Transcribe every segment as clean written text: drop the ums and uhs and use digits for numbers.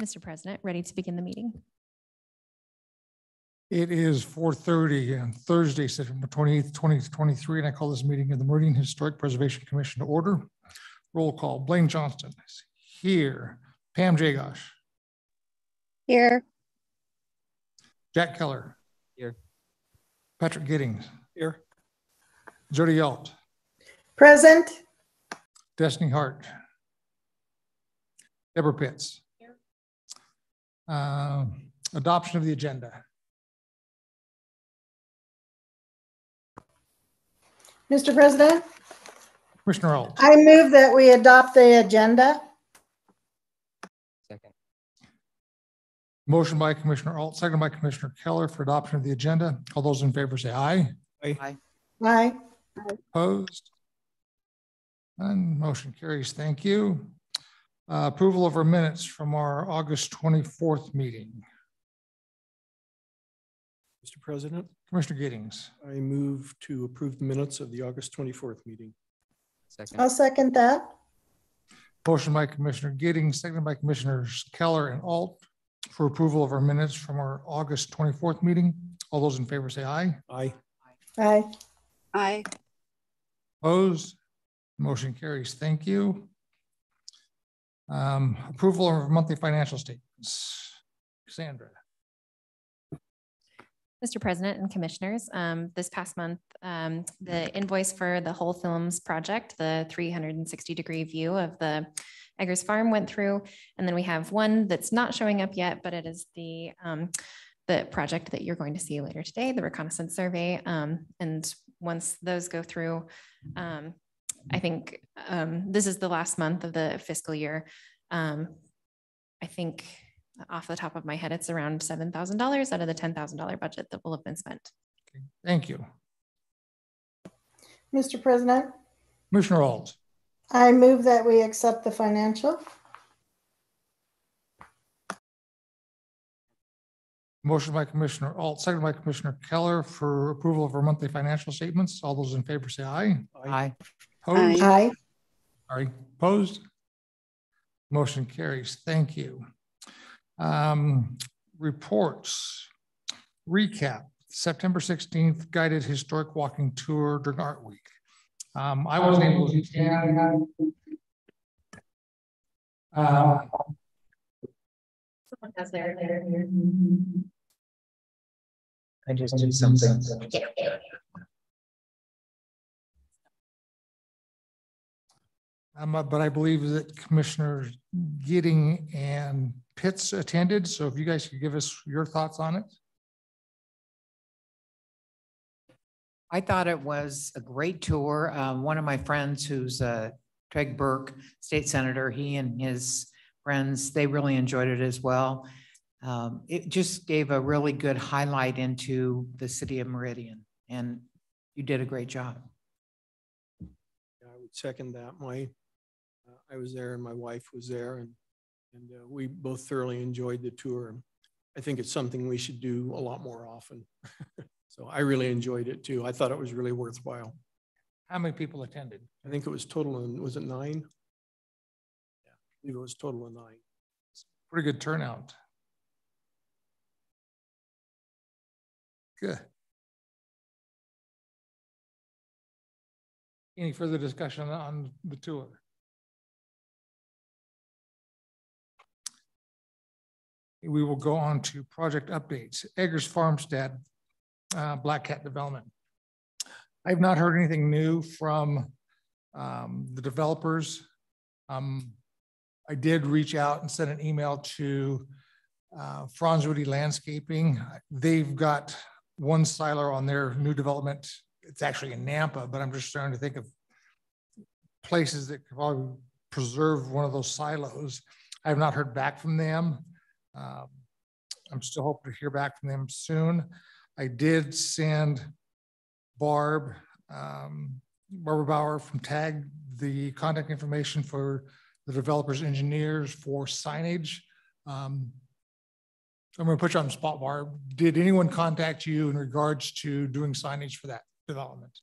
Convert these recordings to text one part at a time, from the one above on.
Mr. President, ready to begin the meeting. It is 4:30 on Thursday, September 28th, 2023, and I call this meeting of the Meridian Historic Preservation Commission to order. Roll call. Blaine Johnston is here. Pam Jagosh. Here. Jack Keller. Here. Patrick Giddings. Here. Jody Yalt. Present. Destiny Hart. Deborah Pitts. Here. Adoption of the agenda. Mr. President, Commissioner Alt. I move that we adopt the agenda. Second. Motion by Commissioner Alt, second by Commissioner Keller for adoption of the agenda. All those in favor say aye. Aye. Aye. Opposed? And motion carries. Thank you. Approval of our minutes from our August 24th meeting. Mr. President, Commissioner Giddings. I move to approve the minutes of the August 24th meeting. Second. I'll second that. Motion by Commissioner Giddings, seconded by Commissioners Keller and Alt for approval of our minutes from our August 24th meeting. All those in favor say aye. Aye. Aye. Aye. Opposed? Motion carries. Thank you. Approval of monthly financial statements. Sandra. Mr. President and Commissioners, this past month, the invoice for the Whole Films project, the 360-degree view of the Eggers Farm went through. And then we have one that's not showing up yet, but it is the project that you're going to see later today, the reconnaissance survey. And once those go through, I think this is the last month of the fiscal year. I think off the top of my head, it's around $7,000 out of the $10,000 budget that will have been spent. Okay. Thank you. Mr. President, Commissioner Alt. I move that we accept the financial. Motion by Commissioner Alt, seconded by Commissioner Keller for approval of our monthly financial statements. All those in favor say aye. Aye. Opposed? Aye. Sorry, opposed? Motion carries. Thank you. Reports. Recap. September 16th guided historic walking tour during Art Week. I wasn't able to attend. Someone has their I just do something. But I believe that Commissioner Gidding and Pitts attended. So if you guys could give us your thoughts on it. I thought it was a great tour. One of my friends who's Craig Burke, state senator, he and his friends, they really enjoyed it as well. It just gave a really good highlight into the city of Meridian, and you did a great job. Yeah, I would second that. I was there and my wife was there, and we both thoroughly enjoyed the tour. I think it's something we should do a lot more often. So I really enjoyed it too. I thought it was really worthwhile. How many people attended? I think it was total, was it 9? Yeah, I believe it was total of 9. Pretty good turnout. Good. Any further discussion on the tour? We will go on to project updates. Eggers Farmstead, Black Cat Development. I've not heard anything new from the developers. I did reach out and send an email to Franz Rudy Landscaping. They've got one silo on their new development. It's actually in Nampa, but I'm just trying to think of places that could probably preserve one of those silos. I have not heard back from them. I'm still hoping to hear back from them soon. I did send Barbara Bauer from TAG the contact information for the developers engineers for signage. I'm going to put you on the spot, Barb. Did anyone contact you in regards to doing signage for that development?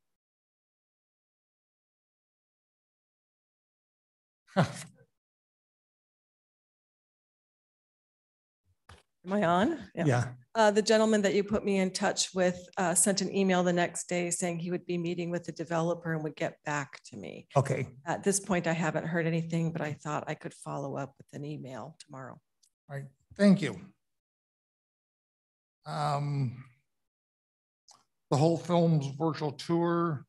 Am I on? Yeah. The gentleman that you put me in touch with sent an email the next day saying he would be meeting with the developer and would get back to me. Okay. At this point, I haven't heard anything, but I thought I could follow up with an email tomorrow. All right. Thank you. The whole film's virtual tour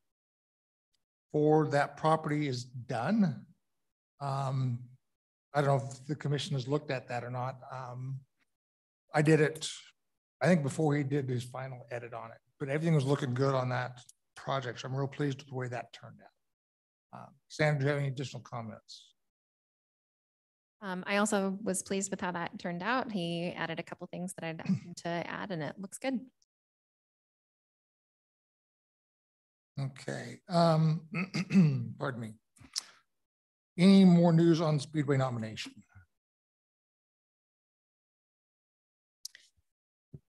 for that property is done. I don't know if the commission has looked at that or not. I did it, I think before he did his final edit on it, but everything was looking good on that project. So I'm real pleased with the way that turned out. Sandra, do you have any additional comments? I also was pleased with how that turned out. He added a couple things that I'd asked him to add, and it looks good. Okay. Pardon me. Any more news on the Speedway nomination?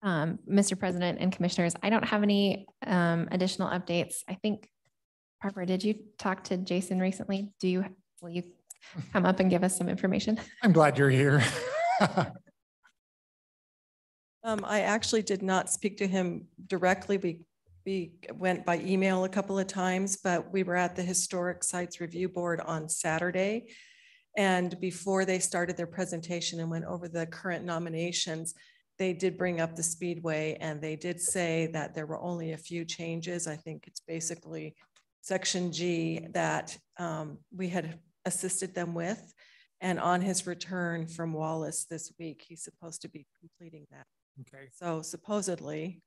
Mr. President and Commissioners, I don't have any additional updates. I think, Barbara, did you talk to Jason recently? Will you come up and give us some information? I'm glad you're here. I actually did not speak to him directly. We went by email a couple of times, but we were at the Historic Sites Review Board on Saturday. And before they started their presentation and went over the current nominations, they did bring up the Speedway, and they did say that there were only a few changes. I think it's basically Section G that we had assisted them with. And on his return from Wallace this week, he's supposed to be completing that. Okay. So supposedly,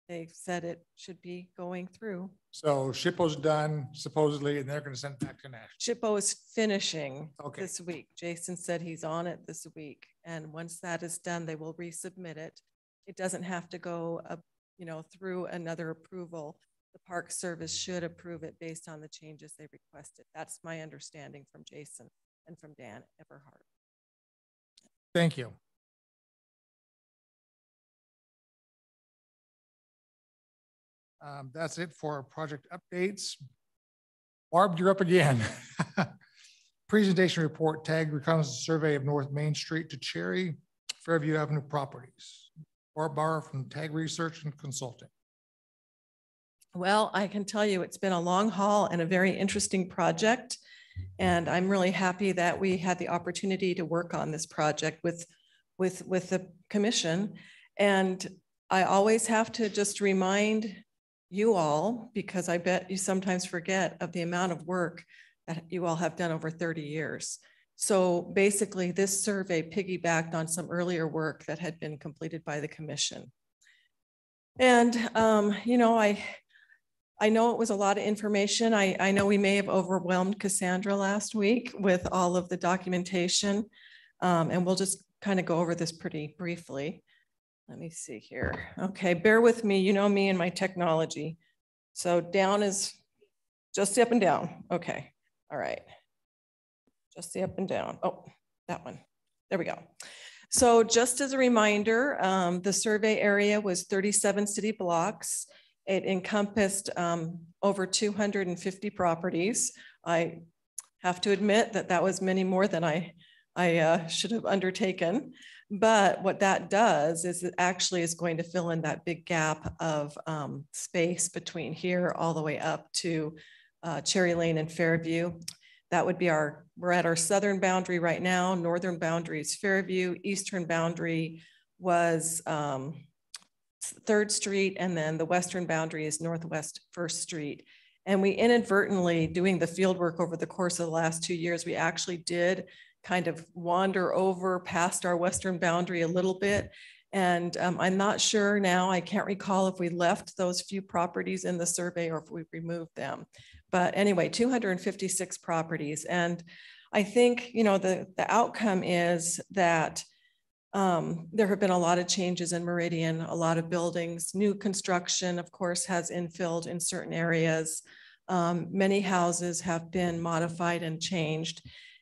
they said it should be going through. So SHPO's done supposedly, and they're going to send it back to National. SHPO is finishing Okay. this week. Jason said he's on it this week. And once that is done, they will resubmit it. It doesn't have to go through another approval. The Park Service should approve it based on the changes they requested. That's my understanding from Jason and from Dan Everhart. Thank you. That's it for our project updates. Barb, you're up again. Presentation report, tag reconnaissance survey of North Main Street to Cherry, Fairview Avenue properties. Barb Barr from Tag Research and Consulting. Well, I can tell you it's been a long haul and a very interesting project. And I'm really happy that we had the opportunity to work on this project with the commission. And I always have to just remind you all, because I bet you sometimes forget of the amount of work that you all have done over 30 years. So basically this survey piggybacked on some earlier work that had been completed by the commission. And, I know it was a lot of information. I know we may have overwhelmed Cassandra last week with all of the documentation, and we'll just kind of go over this pretty briefly. Let me see here. Okay, bear with me. You know me and my technology. So down is just the up and down. Okay, all right. Just the up and down. Oh, that one. There we go. So just as a reminder, the survey area was 37 city blocks. It encompassed over 250 properties. I have to admit that that was many more than I should have undertaken. But what that does is it actually is going to fill in that big gap of space between here all the way up to Cherry Lane and Fairview. That would be we're at our southern boundary right now. Northern boundary is Fairview. Eastern boundary was 3rd Street, and then the western boundary is Northwest 1st Street. And we inadvertently, doing the field work over the course of the last 2 years, we actually did kind of wander over past our western boundary a little bit. And I'm not sure now, I can't recall if we left those few properties in the survey or if we removed them. But anyway, 256 properties. And I think, the outcome is that there have been a lot of changes in Meridian, a lot of buildings, new construction, of course, has infilled in certain areas. Many houses have been modified and changed.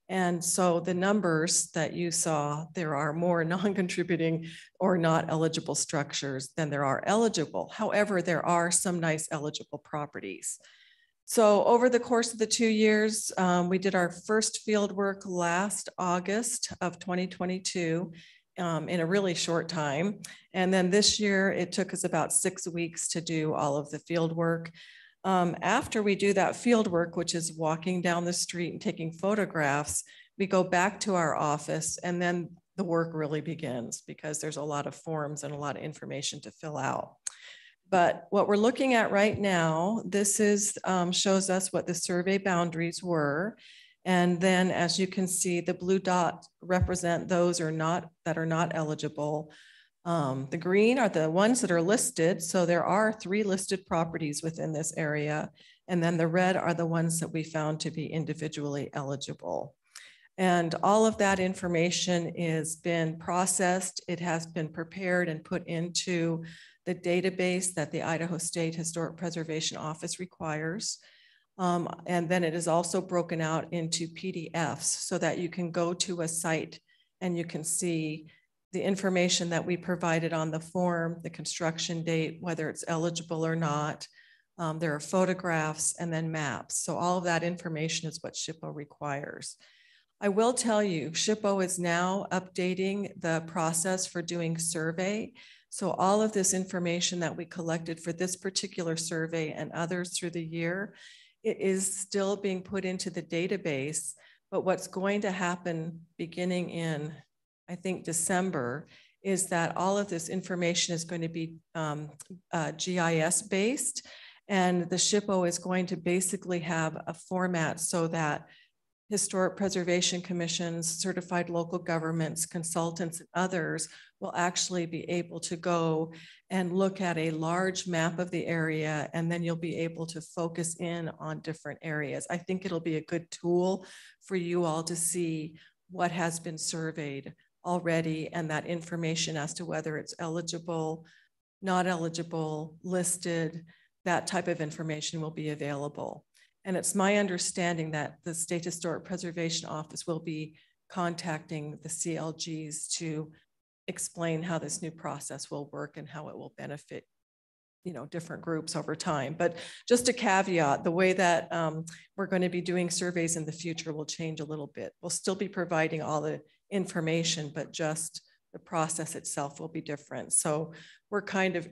And so the numbers that you saw, there are more non-contributing or not eligible structures than there are eligible. However, there are some nice eligible properties. So over the course of the 2 years, we did our first field work last August of 2022 in a really short time. And then this year, it took us about 6 weeks to do all of the field work. After we do that field work, which is walking down the street and taking photographs, we go back to our office, and then the work really begins because there's a lot of forms and a lot of information to fill out. But what we're looking at right now, this is shows us what the survey boundaries were. And then, as you can see, the blue dots represent those that are not eligible. The green are the ones that are listed. So there are 3 listed properties within this area. And then the red are the ones that we found to be individually eligible. And all of that information has been processed. It has been prepared and put into the database that the Idaho State Historic Preservation Office requires. And then it is also broken out into PDFs so that you can go to a site and you can see the information that we provided on the form, the construction date, whether it's eligible or not. There are photographs and then maps. So all of that information is what SHPO requires. I will tell you, SHPO is now updating the process for doing survey. So all of this information that we collected for this particular survey and others through the year, it is still being put into the database. But what's going to happen beginning in, I think, December, is that all of this information is going to be GIS based. And the SHPO is going to basically have a format so that historic preservation commissions, certified local governments, consultants, and others will actually be able to go and look at a large map of the area, and then you'll be able to focus in on different areas. I think it'll be a good tool for you all to see what has been surveyed already and that information as to whether it's eligible, not eligible, listed, that type of information will be available. And it's my understanding that the State Historic Preservation Office will be contacting the CLGs to explain how this new process will work and how it will benefit, you know, different groups over time. But just a caveat, the way that we're going to be doing surveys in the future will change a little bit. We'll still be providing all the information, but just the process itself will be different. So we're kind of,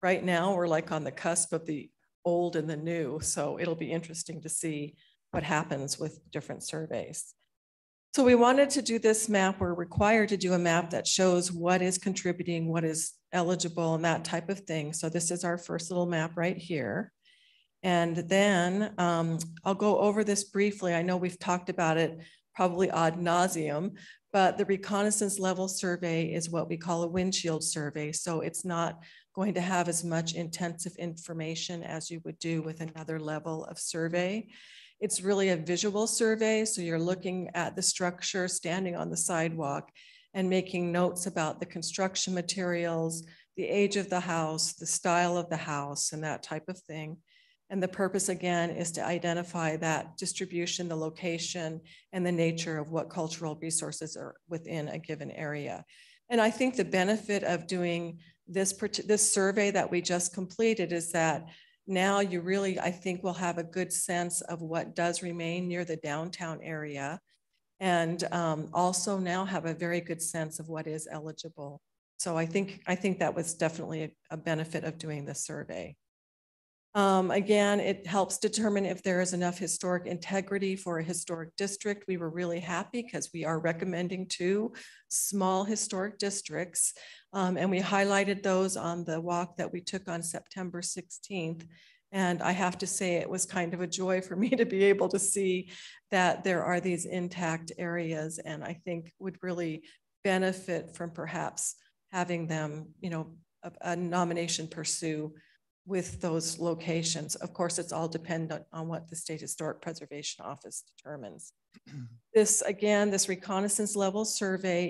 right now, we're like on the cusp of the old and the new. So it'll be interesting to see what happens with different surveys. So we wanted to do this map. We're required to do a map that shows what is contributing, what is eligible, and that type of thing. So this is our first little map right here. And then I'll go over this briefly. I know we've talked about it probably ad nauseum, but the reconnaissance level survey is what we call a windshield survey. So it's not going to have as much intensive information as you would do with another level of survey. It's really a visual survey. So you're looking at the structure, standing on the sidewalk and making notes about the construction materials, the age of the house, the style of the house, and that type of thing. And the purpose, again, is to identify that distribution, the location, and the nature of what cultural resources are within a given area. And I think the benefit of doing this survey that we just completed is that now you really, I think, will have a good sense of what does remain near the downtown area, and also now have a very good sense of what is eligible. So I think that was definitely a benefit of doing this survey. Again, it helps determine if there is enough historic integrity for a historic district. We were really happy because we are recommending 2 small historic districts, and we highlighted those on the walk that we took on September 16th. And I have to say it was kind of a joy for me to be able to see that there are these intact areas, and I think would really benefit from perhaps having them, you know, a nomination pursue with those locations. Of course, it's all dependent on what the State Historic Preservation Office determines. This, again, this reconnaissance level survey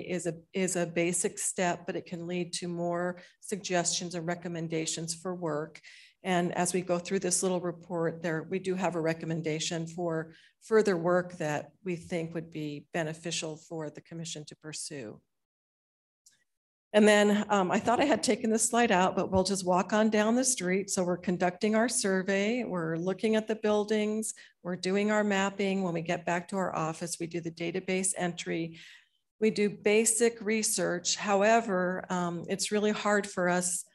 is a basic step, but it can lead to more suggestions and recommendations for work. And as we go through this little report there, we do have a recommendation for further work that we think would be beneficial for the commission to pursue. And then I thought I had taken this slide out, but we'll just walk on down the street. So we're conducting our survey. We're looking at the buildings. We're doing our mapping. When we get back to our office, we do the database entry. We do basic research. However, it's really hard for us,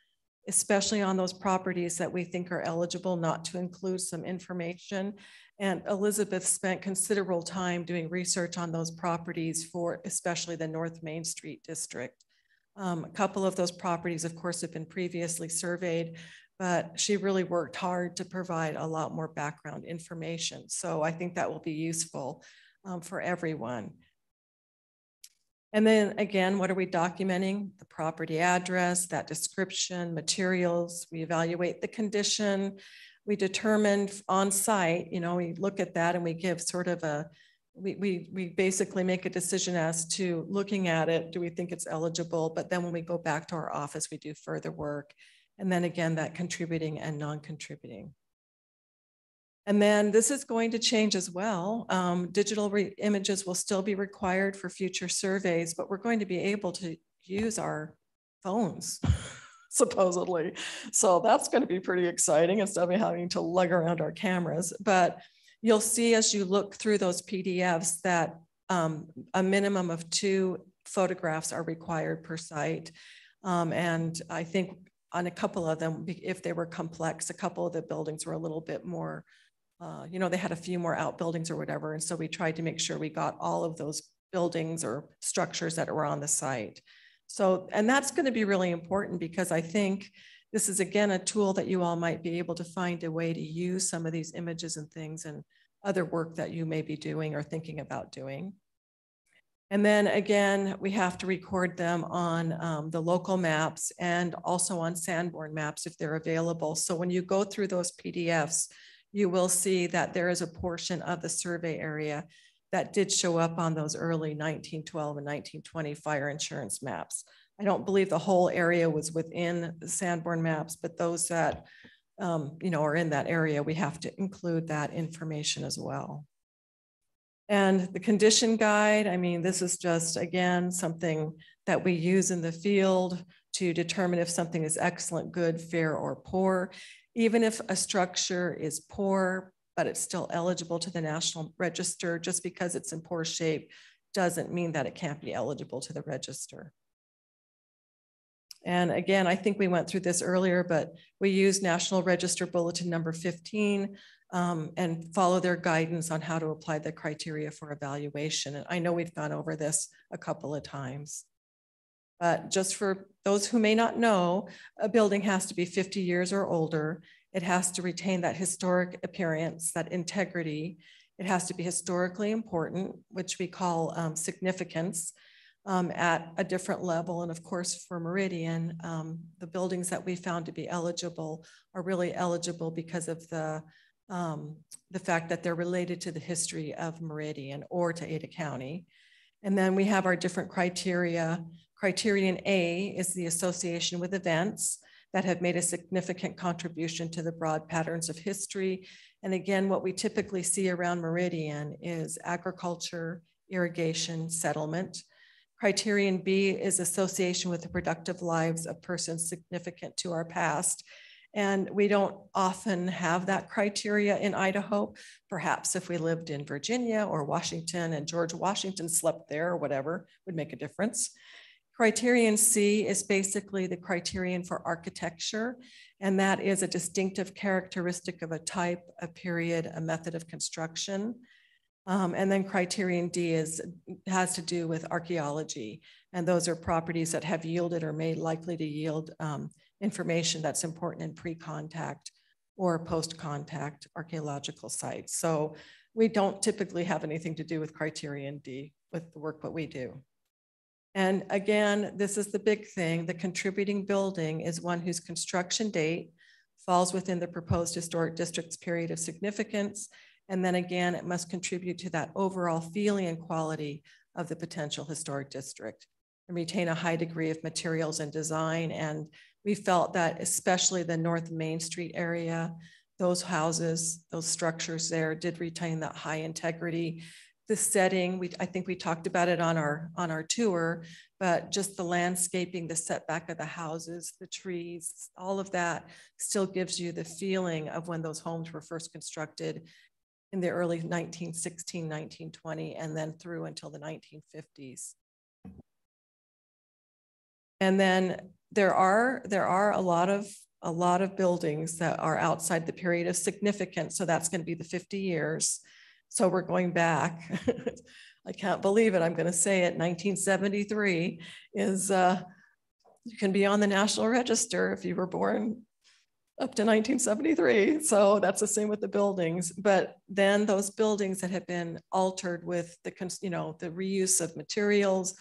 especially on those properties that we think are eligible, not to include some information. And Elizabeth spent considerable time doing research on those properties for especially the North Main Street district. A couple of those properties, of course, have been previously surveyed, but she really worked hard to provide a lot more background information. So I think that will be useful for everyone. And then again, what are we documenting? The property address, that description, materials. We evaluate the condition. We determine on site, you know, we look at that and we give sort of a, we basically make a decision as to looking at it, do we think it's eligible? But then when we go back to our office, we do further work. And then again, that contributing and non-contributing. And then this is going to change as well. Digital images will still be required for future surveys, but we're going to be able to use our phones, supposedly. So that's going to be pretty exciting instead of having to lug around our cameras. But you'll see as you look through those PDFs that a minimum of 2 photographs are required per site. And I think on a couple of them, if they were complex, a couple of the buildings were a little bit more, you know, they had a few more outbuildings or whatever. And so we tried to make sure we got all of those buildings or structures that were on the site. So, and that's going to be really important because I think this is, again, a tool that you all might be able to find a way to use some of these images and things and other work that you may be doing or thinking about doing. And then again, we have to record them on the local maps and also on Sanborn maps if they're available. So when you go through those PDFs, you will see that there is a portion of the survey area that did show up on those early 1912 and 1920 fire insurance maps. I don't believe the whole area was within the Sanborn maps, but those that you know, are in that area, we have to include that information as well. And the condition guide, I mean, this is just, again, something that we use in the field to determine if something is excellent, good, fair, or poor. Even if a structure is poor, but it's still eligible to the National Register, just because it's in poor shape doesn't mean that it can't be eligible to the register. And again, I think we went through this earlier, but we use National Register Bulletin number 15 and follow their guidance on how to apply the criteria for evaluation. And I know we've gone over this a couple of times. But just for those who may not know, a building has to be 50 years or older. It has to retain that historic appearance, that integrity. It has to be historically important, which we call significance at a different level. And of course, for Meridian, the buildings that we found to be eligible are really eligible because of the fact that they're related to the history of Meridian or to Ada County. And then we have our different criteria. Criterion A is the association with events that have made a significant contribution to the broad patterns of history. And again, what we typically see around Meridian is agriculture, irrigation, settlement. Criterion B is association with the productive lives of persons significant to our past. And we don't often have that criteria in Idaho. Perhaps if we lived in Virginia or Washington and George Washington slept there or whatever, would make a difference. Criterion C is basically the criterion for architecture, and that is a distinctive characteristic of a type, a period, a method of construction. And then criterion D has to do with archaeology, and those are properties that have yielded or may likely to yield information that's important in pre-contact or post-contact archaeological sites. So we don't typically have anything to do with criterion D with the work that we do. And again, this is the big thing. The contributing building is one whose construction date falls within the proposed historic district's period of significance. And then again, it must contribute to that overall feeling and quality of the potential historic district and retain a high degree of materials and design. And we felt that especially the North Main Street area, those houses, those structures there did retain that high integrity. The setting, I think we talked about it on our tour, but just the landscaping, the setback of the houses, the trees, all of that still gives you the feeling of when those homes were first constructed in the early 1916, 1920, and then through until the 1950s. And then there are a lot of buildings that are outside the period of significance. So that's going to be the 50 years. So we're going back. I can't believe it. I'm going to say it. 1973 is, you can be on the National Register if you were born up to 1973. So that's the same with the buildings. But then those buildings that have been altered with the, the reuse of materials,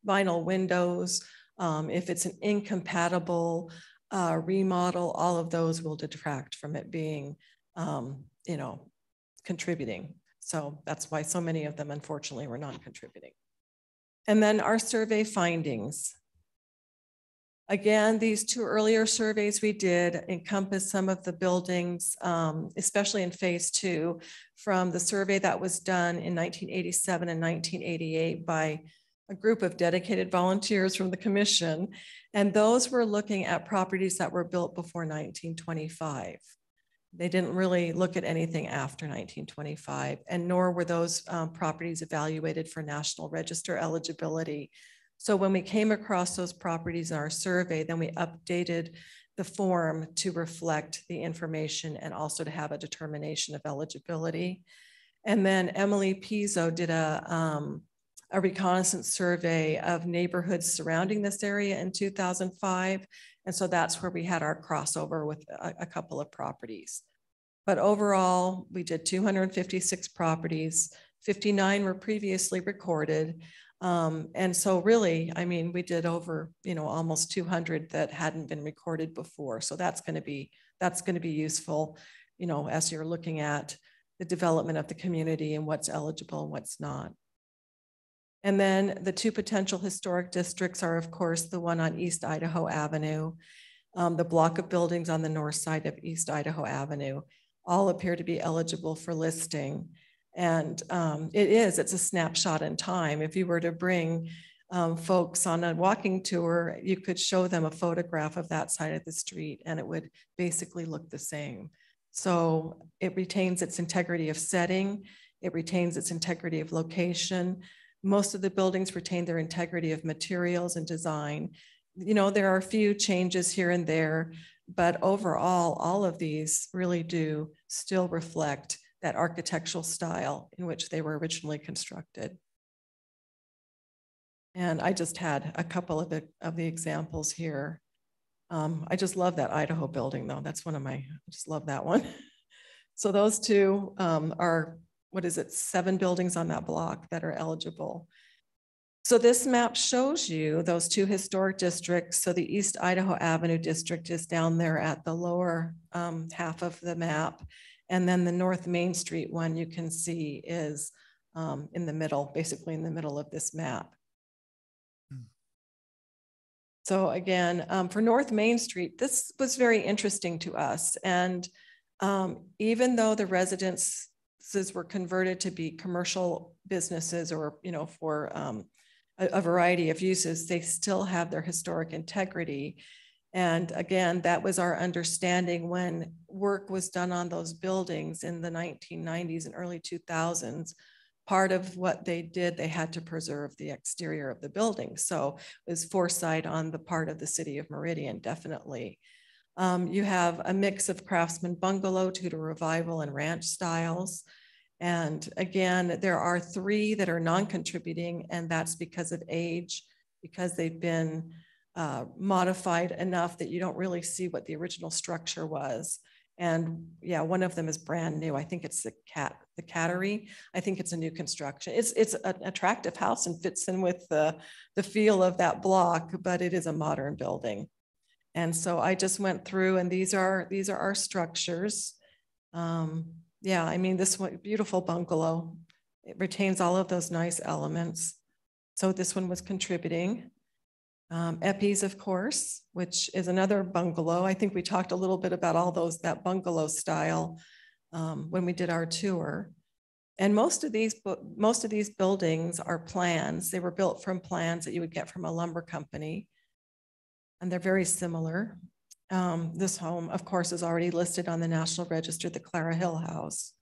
vinyl windows, if it's an incompatible remodel, all of those will detract from it being, contributing. So that's why so many of them, unfortunately, were non-contributing. And then our survey findings. Again, these two earlier surveys we did encompass some of the buildings, especially in phase 2, from the survey that was done in 1987 and 1988 by a group of dedicated volunteers from the commission. And those were looking at properties that were built before 1925. They didn't really look at anything after 1925, and nor were those properties evaluated for National Register eligibility. So when we came across those properties in our survey, then we updated the form to reflect the information and also to have a determination of eligibility. And then Emily Pizzo did a reconnaissance survey of neighborhoods surrounding this area in 2005. And so that's where we had our crossover with a couple of properties. But overall, we did 256 properties, 59 were previously recorded. And so really, I mean, we did over, almost 200 that hadn't been recorded before. So that's going to be useful, as you're looking at the development of the community and what's eligible and what's not. And then the two potential historic districts are, of course, the one on East Idaho Avenue, the block of buildings on the north side of East Idaho Avenue, all appear to be eligible for listing. And it's a snapshot in time. If you were to bring folks on a walking tour, you could show them a photograph of that side of the street and it would basically look the same. So it retains its integrity of setting. It retains its integrity of location. Most of the buildings retain their integrity of materials and design. There are a few changes here and there, but overall, all of these really do still reflect that architectural style in which they were originally constructed. And I just had a couple of the examples here. I just love that Idaho building though. That's one of I just love that one. So those two are, 7 buildings on that block that are eligible. So this map shows you those two historic districts. So the East Idaho Avenue district is down there at the lower half of the map. And then the North Main Street one you can see is in the middle, basically in the middle of this map. So again, for North Main Street, this was very interesting to us. And even though the residences were converted to be commercial businesses or, for a variety of uses, they still have their historic integrity. And again, that was our understanding when work was done on those buildings in the 1990s and early 2000s. Part of what they did, they had to preserve the exterior of the building. So it was foresight on the part of the city of Meridian, definitely. You have a mix of craftsman bungalow, Tudor revival, and ranch styles. And again, there are 3 that are non-contributing, and that's because of age, because they've been modified enough that you don't really see what the original structure was. And yeah, one of them is brand new. I think it's the Cattery. I think it's a new construction. It's an attractive house and fits in with the feel of that block, but it is a modern building. And so I just went through, and these are our structures. Yeah, I mean, this one, beautiful bungalow. It retains all of those nice elements. So this one was contributing. Epi's, of course, which is another bungalow. I think we talked a little bit about all that bungalow style when we did our tour. And most of these buildings are plans. They were built from plans that you would get from a lumber company, and they're very similar. This home, of course, is already listed on the National Register, the Clara Hill House,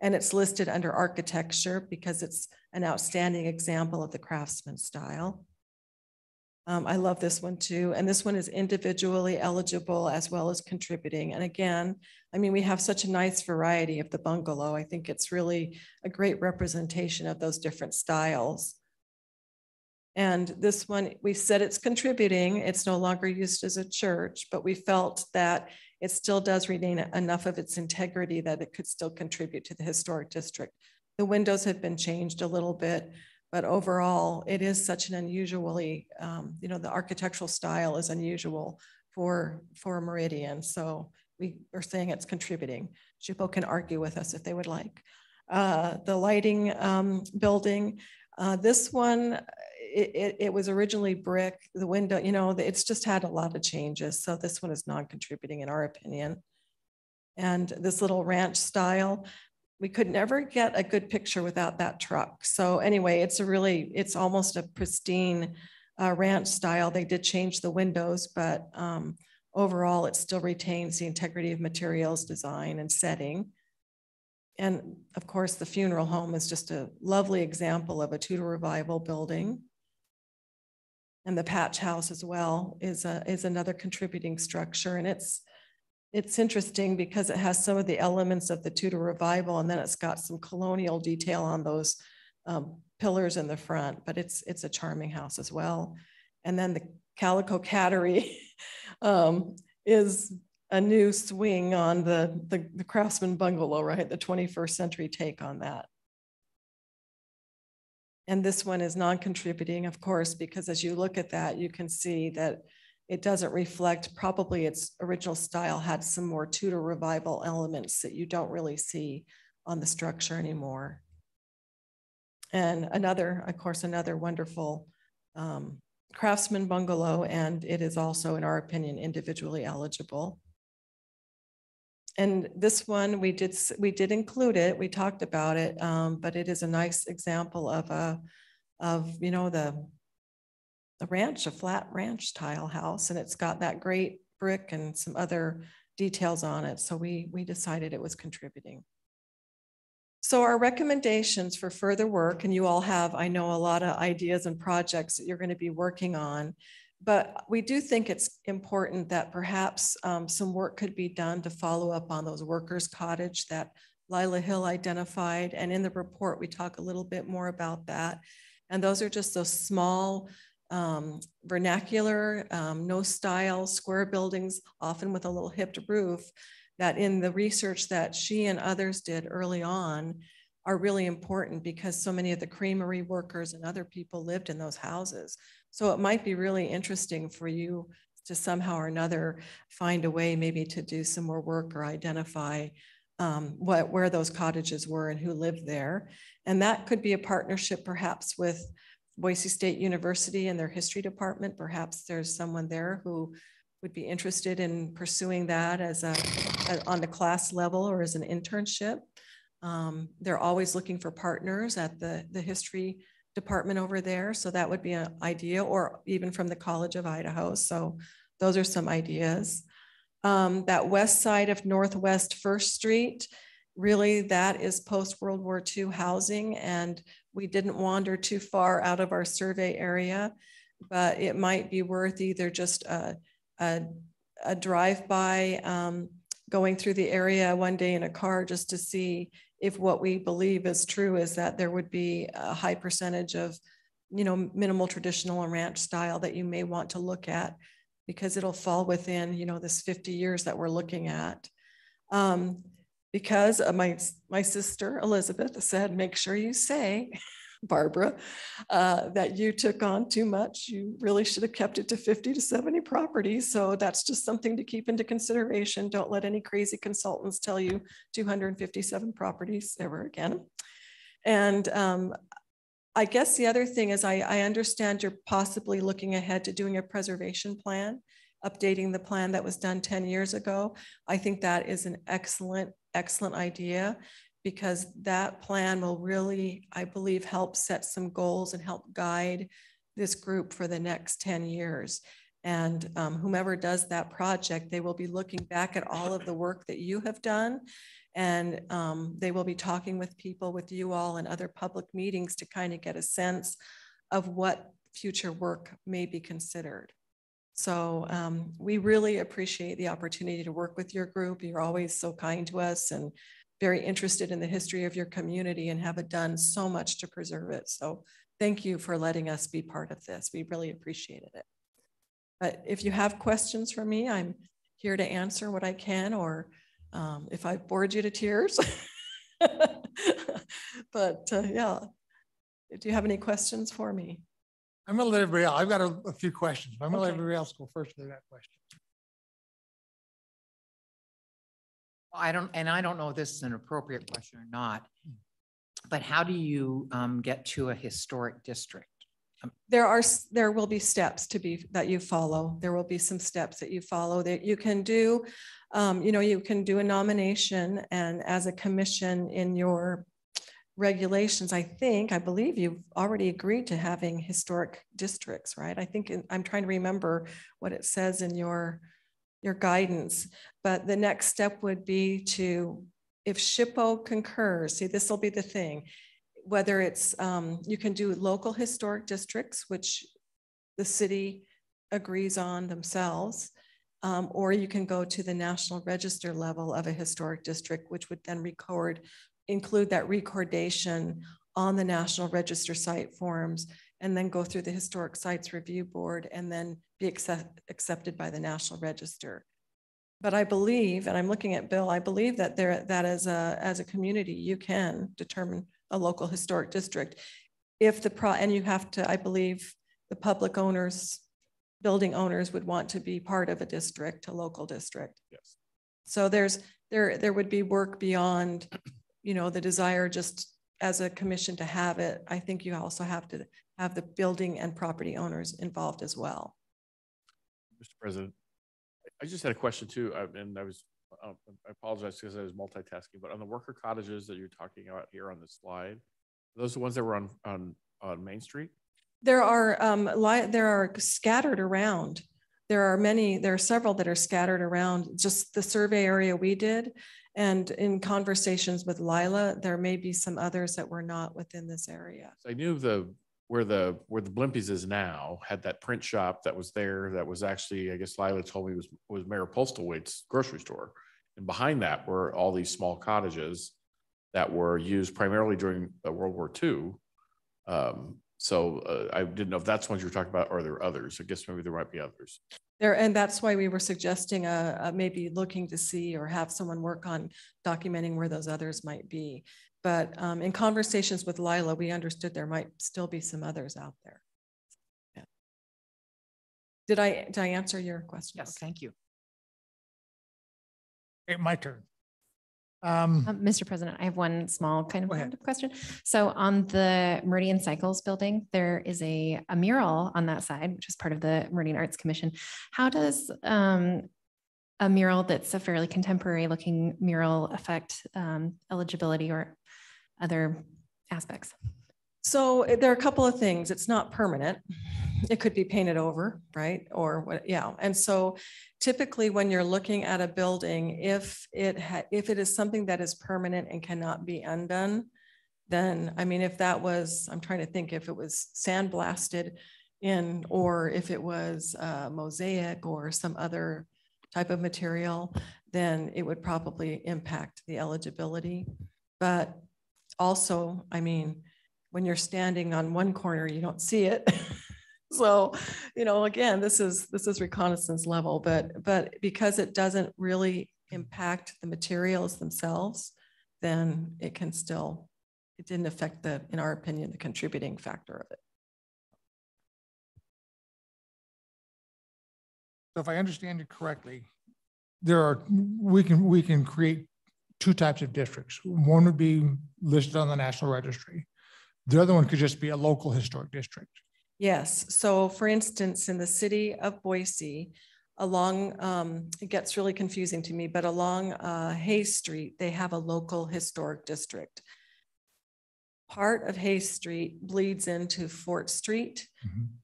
and it's listed under architecture because it's an outstanding example of the craftsman style. I love this one too. And this one is individually eligible as well as contributing. And again, I mean, we have such a nice variety of the bungalow. I think it's really a great representation of those different styles. And this one, we said it's contributing. It's no longer used as a church, but we felt that it still does retain enough of its integrity that it could still contribute to the historic district. The windows have been changed a little bit, but overall, it is such an unusually, you know, the architectural style is unusual for Meridian. So we are saying it's contributing. Jupo can argue with us if they would like. The lighting building, this one, it was originally brick. The window, you know, it's just had a lot of changes. So this one is non-contributing in our opinion. And this little ranch style, we could never get a good picture without that truck. So anyway, it's almost a pristine ranch style. They did change the windows, but overall it still retains the integrity of materials, design, and setting. And of course, the funeral home is just a lovely example of a Tudor revival building. And the patch house as well is another contributing structure. And it's interesting because it has some of the elements of the Tudor revival, and then it's got some colonial detail on those pillars in the front, but it's a charming house as well. And then the Calico Cattery is a new swing on the Craftsman bungalow, right? The 21st century take on that. And this one is non-contributing, of course, because as you look at that, you can see that it doesn't reflect, probably its original style had some more Tudor revival elements that you don't really see on the structure anymore. And of course, another wonderful Craftsman bungalow, and it is also, in our opinion, individually eligible. And this one, we did include it, we talked about it, but it is a nice example of you know, the ranch, a flat ranch tile house, and it's got that great brick and some other details on it. So we decided it was contributing. So our recommendations for further work, and you all have, I know, a lot of ideas and projects that you're going to be working on, but we do think it's important that perhaps some work could be done to follow up on those workers' cottage that Lila Hill identified. And in the report, we talk a little bit more about that. And those are just those small vernacular, no style square buildings, often with a little hipped roof, that in the research that she and others did early on are really important because so many of the creamery workers and other people lived in those houses. So it might be really interesting for you to somehow or another find a way maybe to do some more work or identify where those cottages were and who lived there. And that could be a partnership perhaps with Boise State University and their history department. Perhaps there's someone there who would be interested in pursuing that on the class level or as an internship. They're always looking for partners at the history department over there. So that would be an idea, or even from the College of Idaho. So those are some ideas. That west side of Northwest 1st Street, really that is post-World War II housing, and we didn't wander too far out of our survey area, but it might be worth either just a drive-by going through the area one day in a car just to see if what we believe is true is that there would be a high percentage of, you know, minimal traditional and ranch style that you may want to look at because it'll fall within, you know, this 50 years that we're looking at. Because my sister Elizabeth said, make sure you say, Barbara, that you took on too much. You really should have kept it to 50 to 70 properties. So that's just something to keep into consideration. Don't let any crazy consultants tell you 257 properties ever again. And I guess the other thing is I understand you're possibly looking ahead to doing a preservation plan, updating the plan that was done 10 years ago. I think that is an excellent idea, because that plan will really, I believe, help set some goals and help guide this group for the next 10 years. And whomever does that project, they will be looking back at all of the work that you have done. And they will be talking with people, with you all and other public meetings to kind of get a sense of what future work may be considered. So we really appreciate the opportunity to work with your group. You're always so kind to us and very interested in the history of your community and have done so much to preserve it. So thank you for letting us be part of this. We really appreciated it. But if you have questions for me, I'm here to answer what I can, or if I bored you to tears. But yeah, do you have any questions for me? I'm gonna let everybody else. I've got a few questions. I'm gonna let Okay. everybody else go first with that question. I don't know if this is an appropriate question or not, but how do you get to a historic district? There will be steps that you follow. There will be some steps that you follow that you can do. You can do a nomination, and as a commission in your regulations, I believe you've already agreed to having historic districts, right? I'm trying to remember what it says in your guidance, but the next step would be to, if SHPO concurs, see, this will be the thing, whether it's, you can do local historic districts, which the city agrees on themselves, or you can go to the National Register level of a historic district, which would then include that recordation on the National Register site forms, and then go through the Historic Sites Review Board and then be accepted by the National Register. But I believe, and I'm looking at Bill, I believe that as a community, you can determine a local historic district. And you have to, I believe the public owners, building owners would want to be part of a local district. Yes. So there would be work beyond, the desire just as a commission to have it. I think you also have to have the building and property owners involved as well. Mr. President, I just had a question too, and I apologize because I was multitasking, but on the worker cottages that you're talking about here on this slide, are those the ones that were on Main Street? There are scattered around. There are several that are scattered around just the survey area we did. And in conversations with Lila, there may be some others that were not within this area. I knew where the Blimpies is now had that print shop that was there. That was actually, I guess Lila told me was Mayor Postlewaite's grocery store. And behind that were all these small cottages that were used primarily during World War II. So I didn't know if that's ones you were talking about, or are there others? I guess maybe there might be others. And that's why we were suggesting maybe looking to see or have someone work on documenting where those others might be. But in conversations with Lila, we understood there might still be some others out there. Yeah. Did I answer your question? Yes, thank you. Okay, my turn. Mr. President, I have one small kind of random question. So on the Meridian Cycles building, there is a mural on that side, which is part of the Meridian Arts Commission. How does a mural that's a fairly contemporary looking mural affect eligibility or other aspects? So there are a couple of things. It's not permanent. It could be painted over, right? Or what? Yeah. And so typically when you're looking at a building, if it is something that is permanent and cannot be undone, then, I mean, if that was, I'm trying to think if it was sandblasted in, or if it was mosaic or some other type of material, then it would probably impact the eligibility. But also, I mean, when you're standing on one corner, you don't see it. So, again, this is reconnaissance level, but because it doesn't really impact the materials themselves, then it didn't affect in our opinion, the contributing factor of it. So if I understand you correctly, we can create two types of districts. One would be listed on the National Registry. The other one could just be a local historic district. Yes. So for instance, in the city of Boise, it gets really confusing to me, but along Hayes Street, they have a local historic district. Part of Hayes Street bleeds into Fort Street,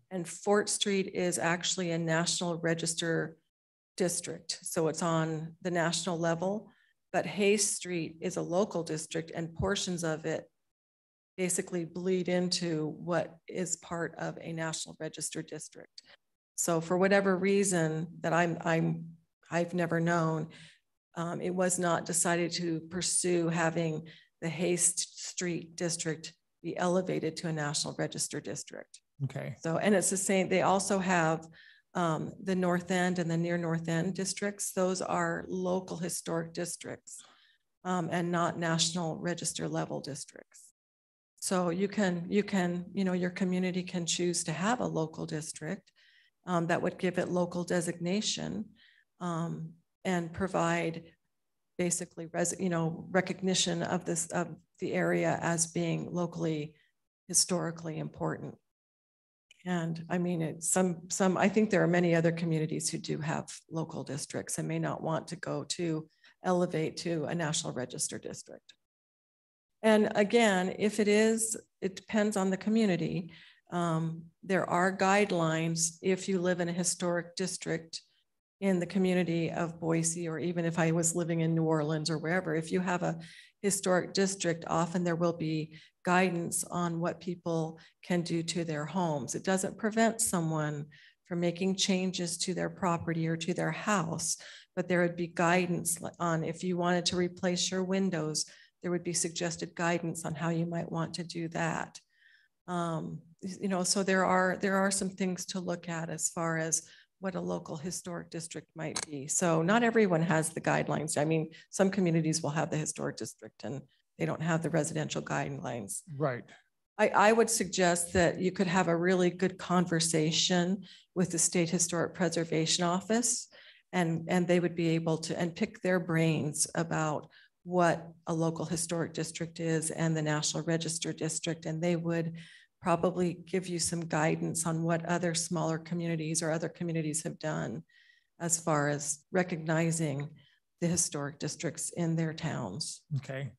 and Fort Street is actually a National Register district. So it's on the national level, but Hayes Street is a local district, and portions of it basically bleed into what is part of a National Register district. So for whatever reason that I've never known, it was not decided to pursue having the Haste Street district be elevated to a National Register district. Okay. So, and it's the same, they also have the North End and the near North End districts. Those are local historic districts and not National Register level districts. So you can, you know, your community can choose to have a local district that would give it local designation and provide basically, you know, recognition of this, of the area as being locally, historically important. And I mean, it's I think there are many other communities who do have local districts and may not want to go to elevate to a National Register district. And again, if it is, it depends on the community. There are guidelines if you live in a historic district in the community of Boise, or even if I was living in New Orleans or wherever, if you have a historic district, often there will be guidance on what people can do to their homes. It doesn't prevent someone from making changes to their property or to their house, but there would be guidance on if you wanted to replace your windows, there would be suggested guidance on how you might want to do that. You know, so there are some things to look at as far as what a local historic district might be. So not everyone has the guidelines. I mean, some communities will have the historic district and they don't have the residential guidelines. Right. I would suggest that you could have a really good conversation with the State Historic Preservation Office, and they would be able to, and pick their brains about what a local historic district is and the National Register district, and they would probably give you some guidance on what other smaller communities or other communities have done as far as recognizing the historic districts in their towns. Okay.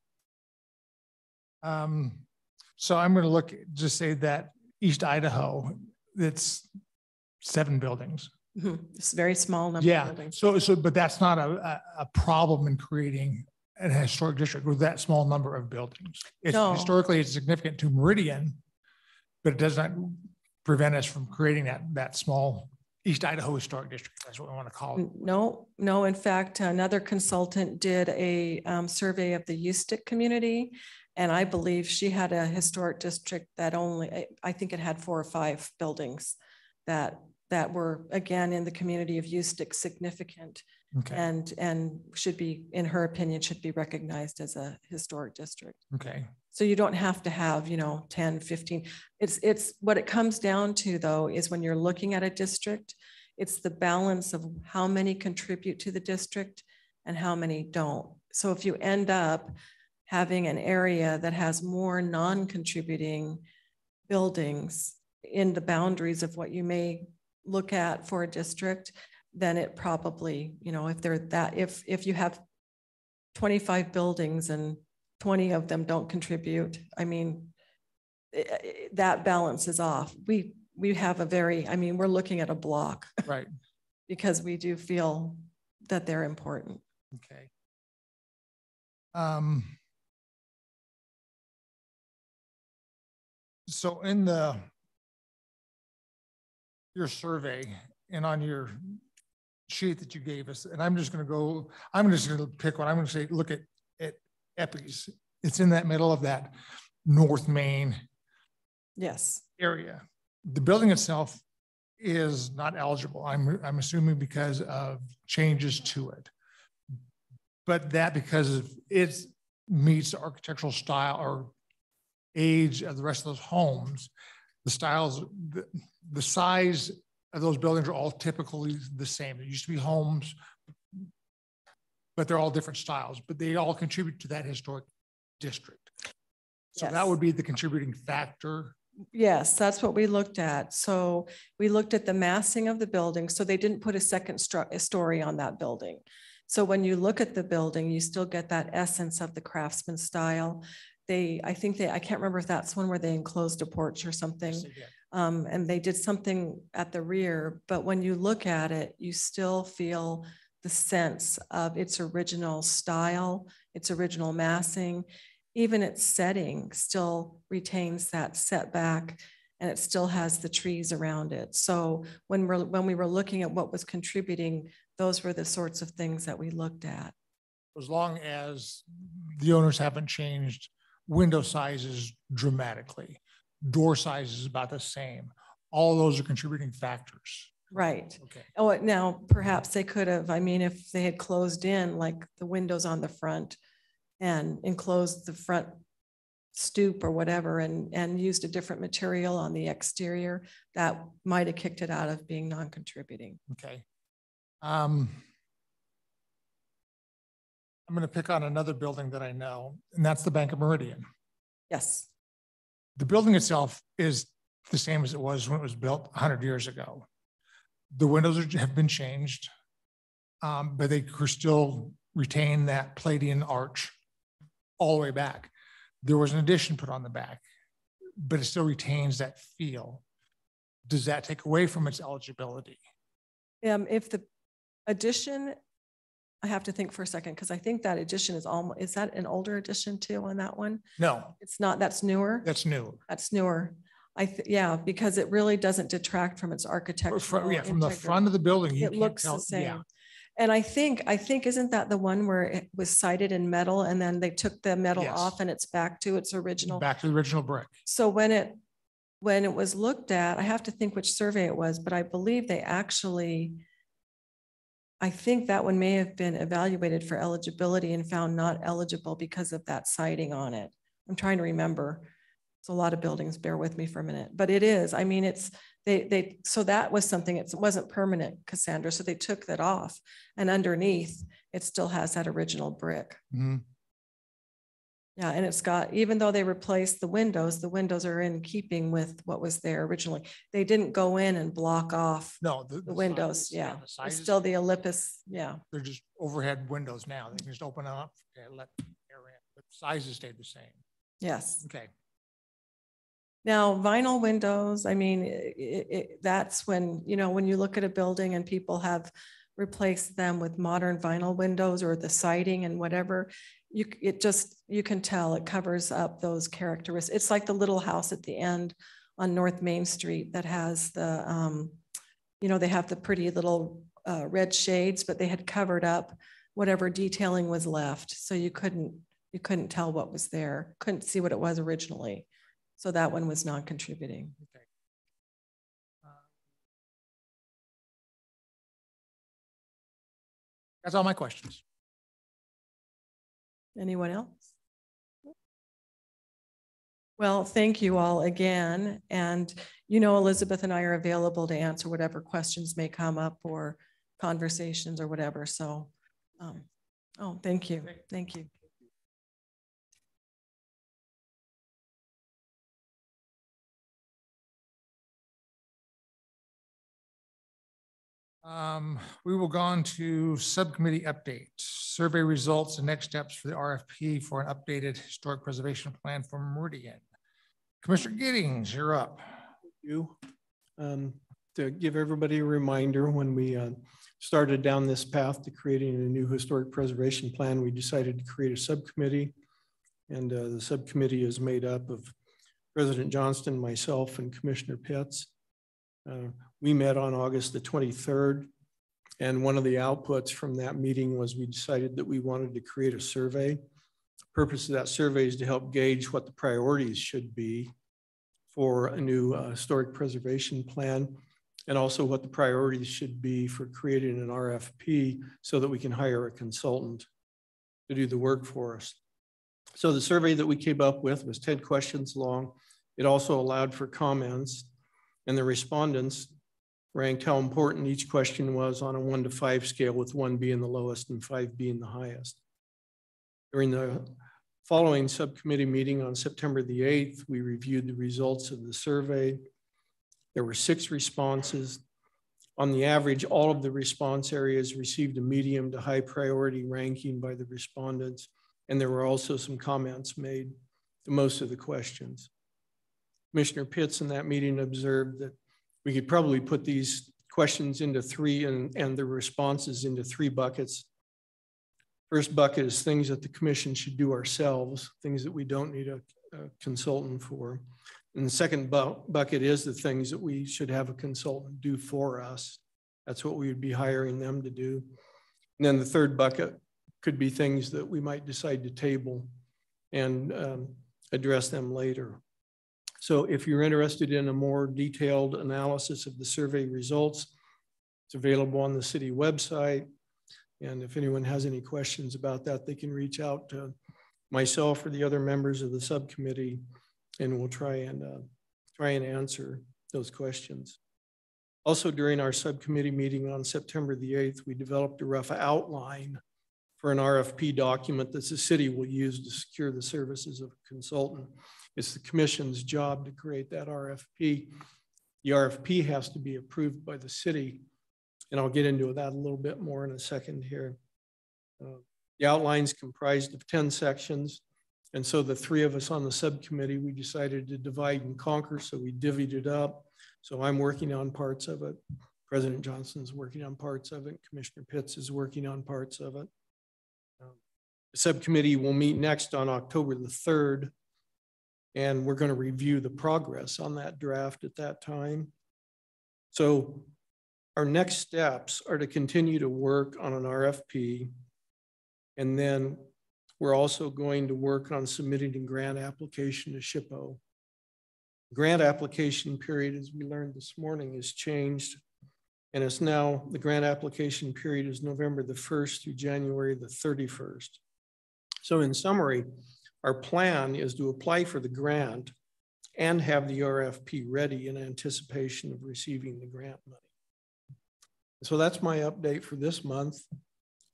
So I'm going to just say that East Idaho, it's 7 buildings. It's a very small number of buildings. But that's not a problem in creating a historic district with that small number of buildings. Historically, it's significant to Meridian, but it does not prevent us from creating that small East Idaho Historic District. That's what we want to call it. No. In fact, another consultant did a survey of the Eustic community, and I believe she had a historic district that only, I think it had 4 or 5 buildings that were, again, in the community of Eustic, significant. Okay. And should be, in her opinion, should be recognized as a historic district. Okay. So you don't have to have, 10, 15. It's what it comes down to, though, is when you're looking at a district, it's the balance of how many contribute to the district and how many don't. So if you end up having an area that has more non-contributing buildings in the boundaries of what you may look at for a district, then it probably, if you have 25 buildings and 20 of them don't contribute, I mean, that balance is off. We have we're looking at a block. Right. Because we do feel that they're important. Okay. So in your survey and on your sheet that you gave us, and I'm just going to pick one. I'm going to say, look at Epi's. It's in that middle of that North Main area. The building itself is not eligible. I'm assuming because of changes to it, but that because it meets the architectural style or age of the rest of those homes, the styles, the size of those buildings are all typically the same. There used to be homes, but they're all different styles, but they all contribute to that historic district. So that would be the contributing factor. Yes, that's what we looked at. So we looked at the massing of the building. So they didn't put a second story on that building. So when you look at the building, you still get that essence of the craftsman style. I can't remember if that's one where they enclosed a porch or something. Yes, and they did something at the rear, but when you look at it, you still feel the sense of its original style, its original massing. even its setting still retains that setback, and it still has the trees around it. So when we were looking at what was contributing, those were the sorts of things that we looked at. As long as the owners haven't changed window sizes dramatically, door size is about the same. All those are contributing factors. Right. Okay. Oh, now perhaps they could have, I mean, if they had closed in like the windows on the front and enclosed the front stoop or whatever and used a different material on the exterior, that might have kicked it out of being non-contributing. Okay. I'm going to pick on another building that I know, and that's the Bank of Meridian. Yes. The building itself is the same as it was when it was built 100 years ago. The windows have been changed, but they still retain that Palladian arch all the way back. There was an addition put on the back, but it still retains that feel. Does that take away from its eligibility? If the addition, I have to think for a second, because I think that addition is almost, is that an older addition too on that one? No. It's not, that's newer? That's new. That's newer. Yeah, because it really doesn't detract from its architectural. From the integrity. front of the building, you It can't looks tell. the same. Yeah. And I think, isn't that the one where it was sided in metal and then they took the metal Yes. off and it's back to its original? Back to the original brick. So when it was looked at, I have to think which survey it was, but I believe they actually, I think that one may have been evaluated for eligibility and found not eligible because of that siding on it. I'm trying to remember. It's a lot of buildings, bear with me for a minute, but it is, I mean, so that was something, it wasn't permanent, Cassandra, so they took that off and underneath it still has that original brick. Mm-hmm. Yeah, and it's got, even though they replaced the windows are in keeping with what was there originally. They didn't go in and block off No, the windows, sizes, yeah. the It's sizes, still the Olympus, yeah. they're just overhead windows now. They can just open up and let air in, but sizes stayed the same. Yes. Okay. Now, vinyl windows, I mean, that's when, when you look at a building and people have replaced them with modern vinyl windows or the siding and whatever, you can tell it covers up those characteristics. It's like the little house at the end on North Main Street that has the, they have the pretty little red shades, but they had covered up whatever detailing was left. So you couldn't tell what was there, couldn't see what it was originally. So that one was non-contributing. Okay. That's all my questions. Anyone else? Well, thank you all again. And Elizabeth and I are available to answer whatever questions may come up or conversations or whatever. So, thank you. Thank you. We will go on to subcommittee updates, survey results and next steps for the RFP for an updated historic preservation plan for Meridian. Commissioner Giddings, you're up. Thank you. To give everybody a reminder, when we started down this path to creating a new historic preservation plan, we decided to create a subcommittee. And the subcommittee is made up of President Johnston, myself, and Commissioner Pitts. We met on August the 23rd, and one of the outputs from that meeting was we decided that we wanted to create a survey. The purpose of that survey is to help gauge what the priorities should be for a new historic preservation plan, and also what the priorities should be for creating an RFP so that we can hire a consultant to do the work for us. So the survey that we came up with was 10 questions long. It also allowed for comments, and the respondents ranked how important each question was on a 1 to 5 scale, with 1 being the lowest and 5 being the highest. During the following subcommittee meeting on September the 8th, we reviewed the results of the survey. There were 6 responses. On the average, all of the response areas received a medium to high priority ranking by the respondents, and there were also some comments made to most of the questions. Commissioner Pitts in that meeting observed that we could probably put these questions into 3 and the responses into 3 buckets. First bucket is things that the commission should do ourselves, things that we don't need a consultant for. And the second bucket is the things that we should have a consultant do for us. That's what we would be hiring them to do. And then the third bucket could be things that we might decide to table and address them later. So if you're interested in a more detailed analysis of the survey results, it's available on the city website. And if anyone has any questions about that, they can reach out to myself or the other members of the subcommittee, and we'll try and answer those questions. Also, during our subcommittee meeting on September the 8th, we developed a rough outline for an RFP document that the city will use to secure the services of a consultant. It's the commission's job to create that RFP. The RFP has to be approved by the city, and I'll get into that a little bit more in a second here. The outline is comprised of 10 sections, and so the three of us on the subcommittee, we decided to divide and conquer, so we divvied it up. So I'm working on parts of it. President Johnson's working on parts of it. Commissioner Pitts is working on parts of it. The subcommittee will meet next on October the 3rd, and we're going to review the progress on that draft at that time. So our next steps are to continue to work on an RFP, and then we're also going to work on submitting a grant application to SHPO. Grant application period, as we learned this morning, has changed, and it's now, the grant application period is November the 1st through January the 31st. So in summary, our plan is to apply for the grant and have the RFP ready in anticipation of receiving the grant money. So that's my update for this month,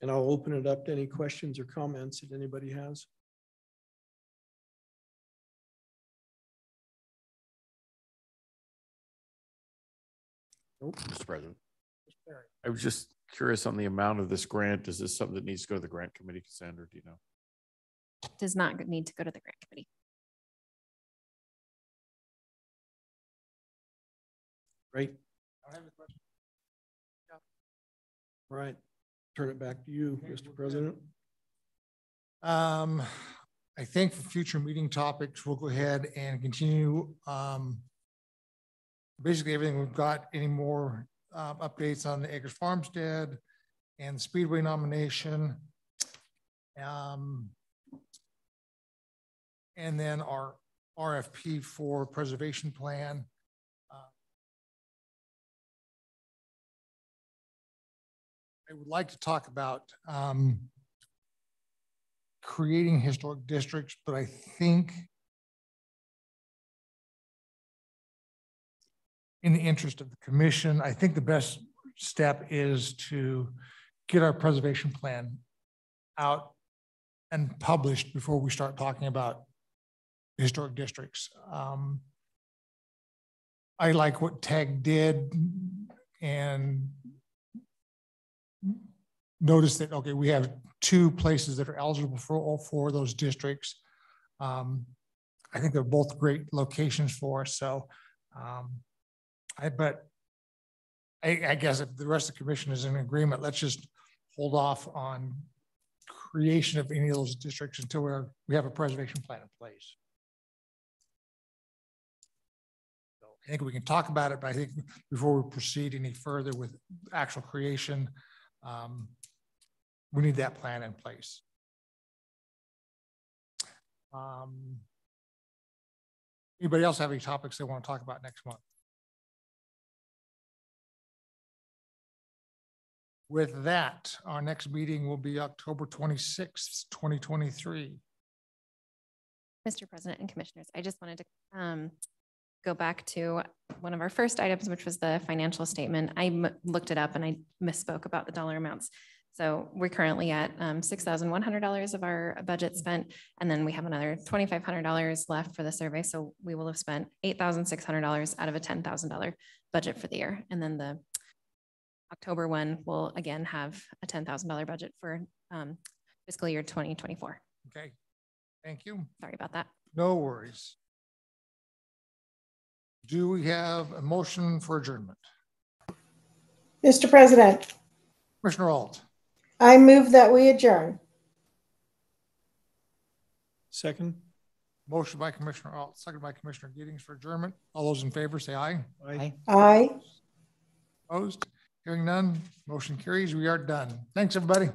and I'll open it up to any questions or comments that anybody has. Nope, Mr. President. I was just curious on the amount of this grant. Is this something that needs to go to the grant committee, Cassandra? Do you know? Does not need to go to the grant committee. Great. I have a question. Yeah. All right. Turn it back to you, Mr. President. I think for future meeting topics, we'll go ahead and continue basically everything we've got. Any more updates on the Acres Farmstead and the Speedway nomination. And then our RFP for preservation plan. I would like to talk about creating historic districts, but I think in the interest of the commission, I think the best step is to get our preservation plan out and published before we start talking about historic districts. I like what TAG did and notice that, okay, we have 2 places that are eligible for all 4 of those districts. I think they're both great locations for us. So, I guess if the rest of the commission is in agreement, let's just hold off on creation of any of those districts until we have a preservation plan in place. So I think we can talk about it, but I think before we proceed any further with actual creation, we need that plan in place. Anybody else have any topics they want to talk about next month? With that, our next meeting will be October 26th, 2023. Mr. President and Commissioners, I just wanted to go back to one of our first items, which was the financial statement. I looked it up and I misspoke about the dollar amounts. So we're currently at $6,100 of our budget spent, and then we have another $2,500 left for the survey. So we will have spent $8,600 out of a $10,000 budget for the year. And then the October one will again have a $10,000 budget for fiscal year 2024. Okay, thank you. Sorry about that. No worries. Do we have a motion for adjournment? Mr. President, Commissioner Alt. I move that we adjourn. Second. Motion by Commissioner Alt, second by Commissioner Giddings for adjournment. All those in favor say aye. Aye. Aye. Opposed? Hearing none, motion carries. We are done. Thanks, everybody.